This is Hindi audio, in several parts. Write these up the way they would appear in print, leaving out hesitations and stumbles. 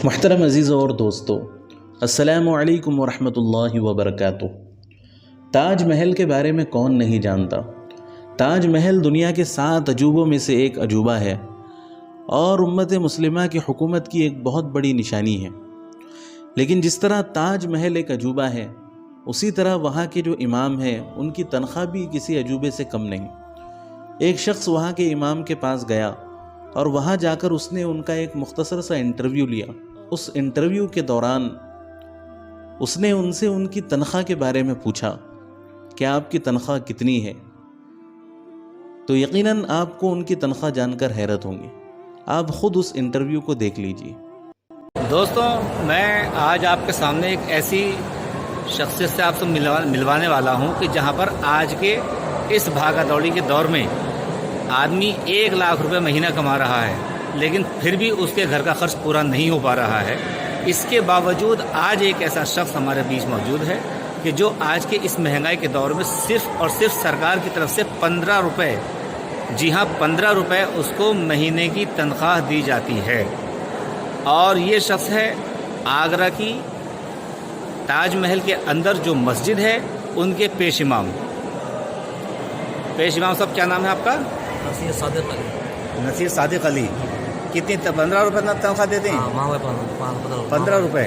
मुहतरम अज़ीज़ और दोस्तों, अस्सलामु अलैकुम वरहमतुल्लाहि वबरकातुह। ताज महल के बारे में कौन नहीं जानता। ताज महल दुनिया के 7 अजूबों में से एक अजूबा है और उम्मत मुस्लिमा की हुकूमत की एक बहुत बड़ी निशानी है। लेकिन जिस तरह ताज महल एक अजूबा है, उसी तरह वहाँ के जो इमाम हैं उनकी तनख्वाह भी किसी अजूबे से कम नहीं। एक शख्स वहाँ के इमाम के पास गया और वहाँ जाकर उसने उनका एक मुख्तसर सा इंटरव्यू लिया। उस इंटरव्यू के दौरान उसने उनसे उनकी तनख्वाह के बारे में पूछा कि आपकी तनख्वाह कितनी है। तो यकीनन आपको उनकी तनख्वाह जानकर हैरत होंगी। आप खुद उस इंटरव्यू को देख लीजिए। दोस्तों, मैं आज आपके सामने एक ऐसी शख्सियत से आपसे मिलवाने वाला हूं कि जहां पर आज के इस भागा दौड़ी के दौर में आदमी 1 लाख रुपए महीना कमा रहा है, लेकिन फिर भी उसके घर का खर्च पूरा नहीं हो पा रहा है। इसके बावजूद आज एक ऐसा शख्स हमारे बीच मौजूद है कि जो आज के इस महंगाई के दौर में सिर्फ और सिर्फ सरकार की तरफ से 15 रुपये, जी हाँ 15 रुपये उसको महीने की तनख्वाह दी जाती है। और ये शख्स है आगरा की ताजमहल के अंदर जो मस्जिद है उनके पेश इमाम। पेश इमाम साहब, क्या नाम है आपका? नसीर सादिक अली। नसीर सादिक अली। कितनी 15 रुपये तनख्वाह देते हैं? 15 रुपये।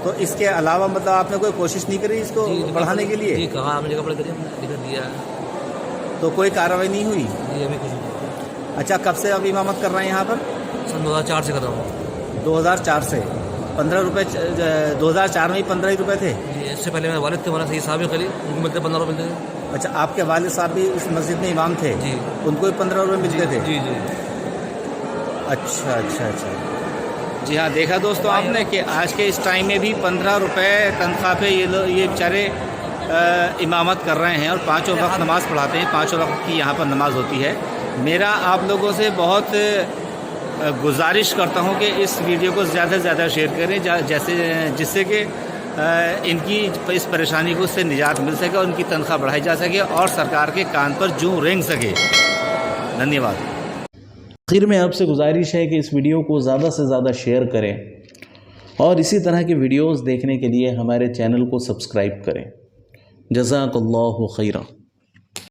तो इसके अलावा मतलब आपने कोई कोशिश नहीं करी इसको बढ़ाने के लिए? जी कहा, हमने कपड़े लिख दिया है। तो कोई कार्रवाई नहीं हुई? जी अभी कुछ नहीं। अच्छा, कब से अब इमामत कर रहे हैं यहाँ पर? सन 2004 से कर रहा हूँ। 2004 से 15 रुपये। 2004 में ही 15 ही रुपये थे? जी, इससे पहले मेरे वालिद थे, हमारा सही साहब खली, उनको मिलते 15 रुपये मिलते थे। अच्छा, आपके वालिद साहब भी इस मस्जिद में इमाम थे? जी। उनको भी 15 रुपये मिलते थे? जी जी। अच्छा अच्छा अच्छा। जी हाँ, देखा दोस्तों आपने कि आज के इस टाइम में भी 15 रुपये तनख्वाह पे ये बेचारे इमामत कर रहे हैं और 5 वक्त नमाज़ पढ़ाते हैं। 5 वक्त की यहाँ पर नमाज़ होती है। मेरा आप लोगों से बहुत गुजारिश करता हूँ कि इस वीडियो को ज़्यादा से ज़्यादा शेयर करें, जिससे कि इनकी इस परेशानी को से निजात मिल सके और इनकी तनख्वाह बढ़ाई जा सके और सरकार के कान पर जूं रेंग सके। धन्यवाद। आखिर में आपसे गुजारिश है कि इस वीडियो को ज़्यादा से ज़्यादा शेयर करें और इसी तरह के वीडियोज़ देखने के लिए हमारे चैनल को सब्सक्राइब करें। जज़ाकल्लाहु खैरा।